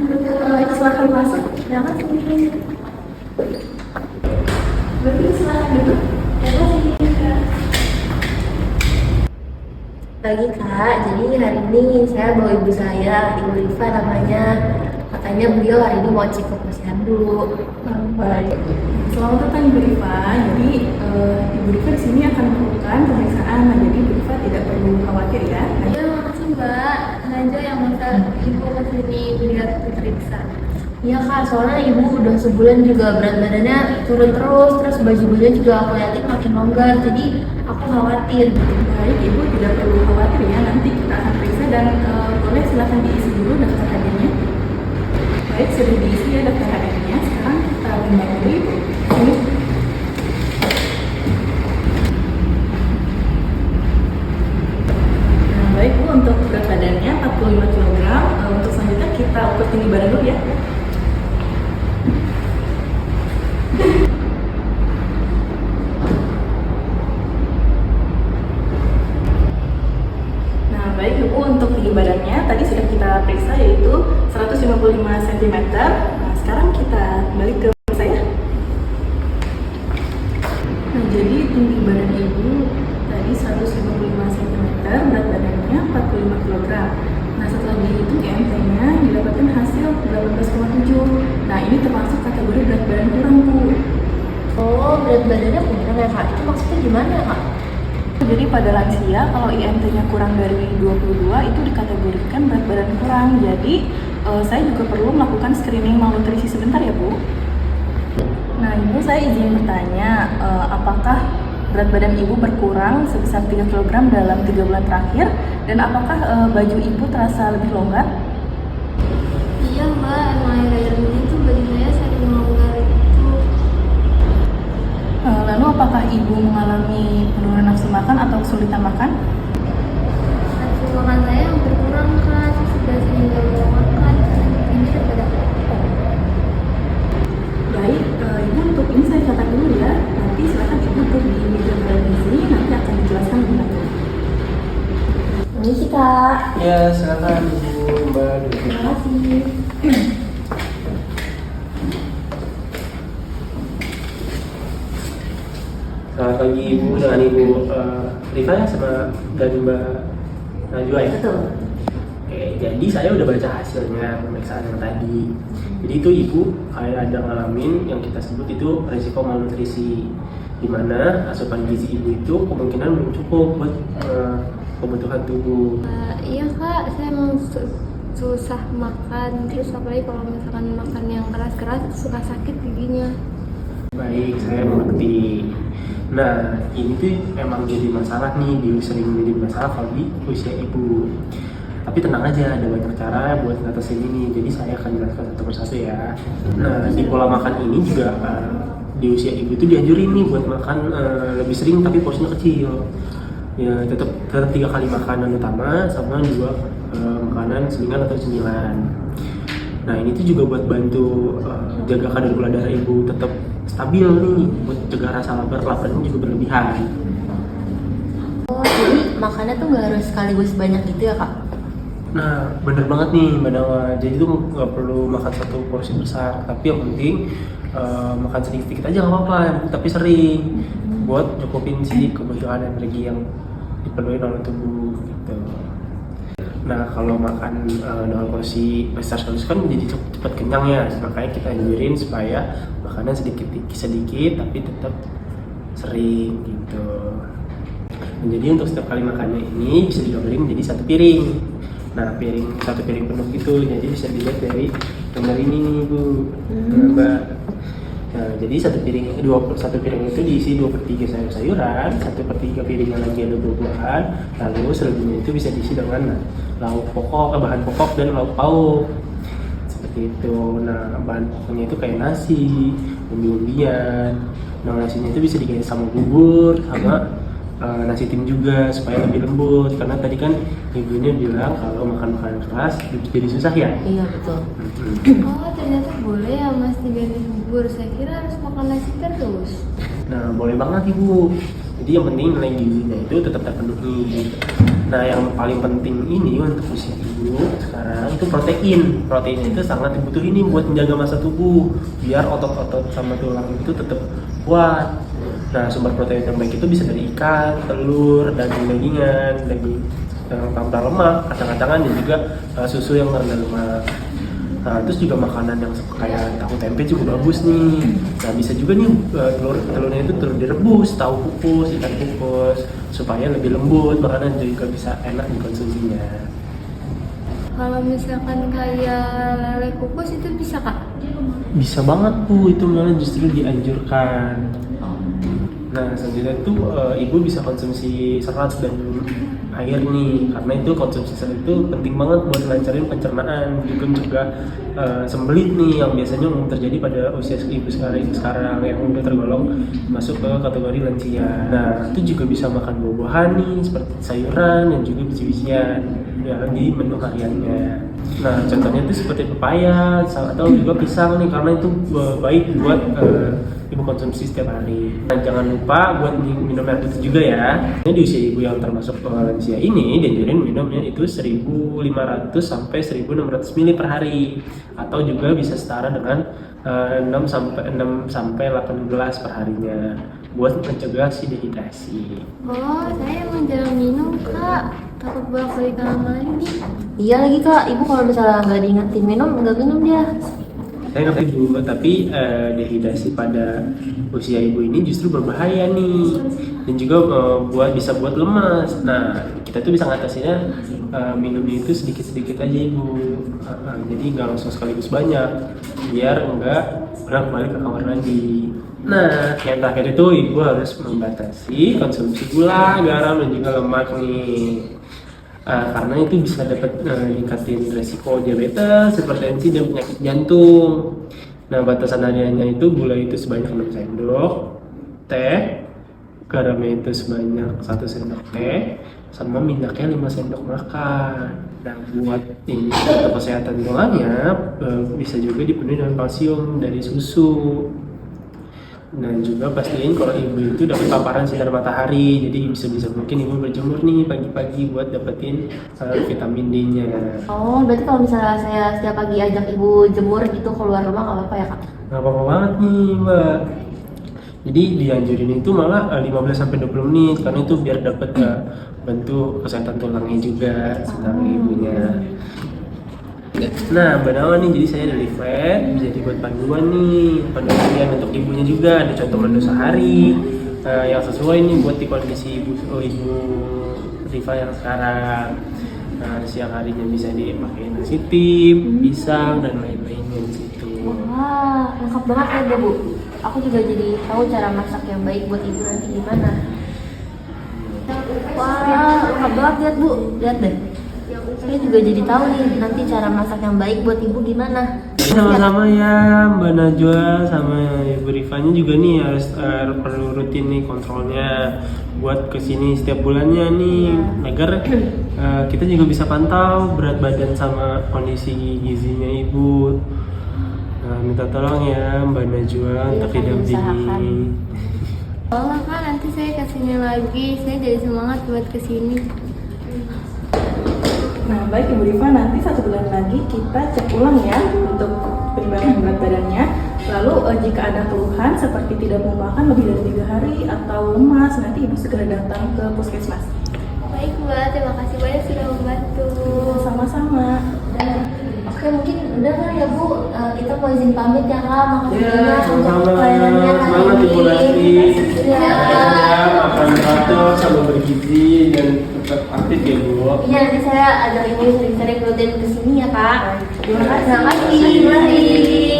Silahkan masuk. Terima kasih. Berarti silahkan duduk. Terima kasih. Pagi Kak, jadi hari ini saya bawa ibu saya, Ibu Rifa namanya. Katanya beliau hari ini mau cek kebersihan dulu. Baik. Selamat datang Ibu Rifa. Jadi Ibu Rifa di sini akan melakukan pemeriksaan. Nah, jadi Ibu Rifa tidak perlu khawatir ya. Iya, makasih Mbak. Sengaja yang minta ibu kesini biar diperiksa. Iya Kak, soalnya ibu udah sebulan juga berat badannya turun terus baju-bajunya juga aku liatin makin longgar, jadi aku khawatir. Baik, Ibu tidak perlu khawatir ya. Nanti kita akan periksa dan boleh silakan diisi dulu daftar HB-nya. Baik, sudah diisi ya daftar HB-nya. Sekarang kita bimbang dulu Ibu. Ini. Nah, baik Bu, untuk berat badannya 45 kg. Untuk selanjutnya kita ukur tinggi badan dulu ya. Nah, baik Bu, untuk tinggi badannya tadi sudah kita periksa yaitu 155 cm. Nah, sekarang kita balik ke saya. Nah, jadi tinggi badan Ibu tadi 155 cm, berat badannya 45 kg. Nah, setelah dihitung IMT-nya didapatkan hasil 18,7. Nah, ini termasuk kategori berat badan kurang, Bu. Oh, berat badannya kurang ya Kak? Itu maksudnya gimana Kak? Jadi pada lansia kalau IMT-nya kurang dari 22 itu dikategorikan berat badan kurang. Jadi saya juga perlu melakukan screening malnutrisi sebentar ya Bu. Nah Ibu, saya izin bertanya, apakah berat badan Ibu berkurang sebesar 3 kg dalam 3 bulan terakhir? Dan apakah baju Ibu terasa lebih longgar? Iya Mbak, emang akhir-akhir ini tuh baju saya sering longgar gitu. Lalu apakah Ibu mengalami penurunan nafsu makan atau kesulitan makan? Nafsu makan saya yang berkurang Kak, sudah sering gak mau makan karena ini daripada Baik, Ibu untuk ini saya catat dulu ya. Nanti silakan Ibu untuk di meja di sini, nanti akan dijelaskan lebih lanjut. Permisi Kak. Ya, silakan Ibu Mbak. Terima kasih. Selamat pagi Ibu dengan Ibu Rifa ya sama dan Mbak Najwa ya. Betul. Oke, jadi saya udah baca hasilnya pemeriksaan yang tadi. Jadi itu Ibu kayak ada ngalamin yang kita sebut itu risiko malnutrisi, di mana asupan gizi Ibu itu kemungkinan belum cukup buat kebutuhan tubuh. Iya Kak, saya emang susah makan, terus apalagi kalau misalkan makan yang keras-keras itu suka sakit giginya. Baik, saya mengerti. Nah, ini tuh emang jadi masalah nih, sering menjadi masalah kalau di usia ibu. Tapi tenang aja, ada banyak cara buat ngatasin ini. Jadi saya akan jelaskan satu persatu ya. Nah, di pola makan ini juga di usia ibu itu dianjurin nih buat makan lebih sering tapi porsinya kecil. Ya, tetap 3 kali makanan utama sama 2 makanan selingan atau cemilan. Nah, ini tuh juga buat bantu jaga kadar gula darah ibu tetap stabil nih, buat cegah rasa laparnya juga berlebihan. Oh, jadi makannya tuh nggak harus sekaligus banyak gitu ya Kak? Nah, bener banget nih Mbak Nawa. Jadi tuh nggak perlu makan satu porsi besar, tapi yang penting makan sedikit-sedikit aja nggak apa-apa, tapi sering buat cukupin si kebutuhan energi yang diperlukan oleh tubuh gitu. Nah, kalau makan dengan porsi besar sekaligus kan jadi cepat kenyang ya, makanya kita anjurin supaya makannya sedikit tapi tetap sering gitu. Nah, jadi untuk setiap kali makannya ini bisa digambarin menjadi 1 piring. Nah, 1 piring penuh gitu, jadi bisa dilihat dari gambar ini nih Bu, Mbak. Nah, jadi 1 piring itu diisi 2/3 sayur-sayuran, 1/3 piringnya lagi ada buah-buahan, lalu selebihnya itu bisa diisi dengan lauk pokok, bahan pokok dan lauk pauk. Seperti itu. Nah, bahan pokoknya itu kayak nasi, umbi-umbian. Nah, nasinya itu bisa diganti sama bubur, sama nasi tim juga supaya lebih lembut. Karena tadi kan ibunya bilang kalau makan makanan keras jadi susah ya. Iya betul. Oh, ternyata boleh ya Mas diganti bubur. Saya kira harus makan nasi terus. Nah, boleh banget Ibu. Jadi yang penting nilai gizinya itu tetap terpenuhi. Nah yang paling penting ini untuk usia ibu sekarang itu protein. Protein itu sangat dibutuhin nih buat menjaga massa tubuh biar otot-otot sama tulang itu tetap kuat. Nah sumber protein yang baik itu bisa dari ikan, telur, daging-dagingan, daging tanpa lemak, kacang-kacangan dan juga susu yang rendah lemak. Nah, terus juga makanan yang kayak tahu tempe juga bagus nih. Nah, bisa juga nih telurnya itu telur direbus, tahu kukus, ikan kukus supaya lebih lembut, makanan juga bisa enak dikonsumsinya. Kalau misalkan kayak lele kukus itu bisa kak? Bisa banget Bu, itu malah justru dianjurkan. Nah, selanjutnya itu ibu bisa konsumsi serat dan air nih, karena itu konsumsi serat itu penting banget buat lancarin pencernaan, juga sembelit nih yang biasanya umum terjadi pada usia ibu sekarang yang udah tergolong masuk ke kategori lansia. Nah, itu juga bisa makan buah-buahan nih seperti sayuran dan juga biji-bijian di menu hariannya. Nah, contohnya itu seperti pepaya atau juga pisang nih, karena itu baik buat ibu konsumsi setiap hari. Nah, jangan lupa buat minum air putih juga ya. Ini di usia ibu yang termasuk lansia ini dianjurin minumnya itu 1.500 sampai 1.600 ml per hari, atau juga bisa setara dengan 6 sampai 8 gelas per harinya buat mencegah si dehidrasi. Oh, saya emang jarang minum kak, takut bolak-balik lama lagi. Iya lagi kak, ibu kalau misalnya nggak diingetin minum, nggak minum dia. Saya ngerti Bu, tapi dehidrasi pada usia ibu ini justru berbahaya nih, dan juga bisa buat lemas. Nah, kita tuh bisa ngatasinnya minumnya itu sedikit-sedikit aja Ibu, jadi nggak langsung sekaligus banyak, biar nggak bolak-balik ke kamar mandi. Nah, yang terakhir itu ibu harus membatasi konsumsi gula, garam, dan juga lemak nih. Karena itu bisa dapat meningkatin resiko diabetes, hipertensi, dan penyakit jantung. Nah, batasan hariannya itu gula itu sebanyak 6 sendok teh, garamnya itu sebanyak 1 sendok teh, sama minyaknya 5 sendok makan. Nah, buat ini untuk kesehatan tulangnya bisa juga dipenuhi dengan kalsium dari susu. Nah, juga pastiin kalau ibu itu dapat paparan sinar matahari, jadi bisa mungkin ibu berjemur nih pagi-pagi buat dapetin vitamin D-nya. Oh, berarti kalau misalnya saya setiap pagi ajak ibu jemur gitu keluar rumah nggak apa-apa ya kak? Nggak apa-apa banget nih Mbak. Jadi dianjurin itu malah 15-20 menit, karena itu biar dapat bantu kesehatan tulangnya juga sama ibunya. Nah, Mbak Nawa nih, jadi saya dari Fred bisa dibuat panduan untuk ibunya juga, ada contoh menu sehari yang sesuai nih buat di kondisi ibu Riva yang sekarang. Nah, siang harinya bisa dipakai nasi tip, pisang, dan lain-lainnya di situ. Wah, lengkap banget ya Bu. Aku juga jadi tahu cara masak yang baik buat ibu nanti gimana. Wah, lengkap banget lihat Bu, lihat deh. Saya juga jadi tahu nih nanti cara masak yang baik buat ibu gimana. Sama-sama ya Mbak Najwa sama Ibu Rifanya juga nih harus perlu rutin nih kontrolnya buat kesini setiap bulannya nih, agar kita juga bisa pantau berat badan sama kondisi gizinya ibu. Nah, minta tolong ya Mbak Najwa untuk didampingi. Oh kak, nanti saya kesini lagi, saya jadi semangat buat kesini. Nah, baik Ibu Riva, nanti 1 bulan lagi kita cek ulang ya untuk penimbangan berat badannya. Lalu jika ada keluhan seperti tidak mau makan lebih dari 3 hari atau lemas, nanti Ibu segera datang ke puskesmas. Baik Mbak, terima kasih banyak sudah membantu. Sama-sama. Oke, mungkin udah kan ya Bu, kita mau izin pamit ya kak. Makasih Ya, banyak untuk sama-sama. pelayanannya hari Semangat ini. Ibu Lesti. Ya. Makan teratur sama bergizi dan tetap aktif ya Bu. Iya, nanti saya ajak ibu sering-sering rutin kesini ya kak. Terima kasih. Terima kasih.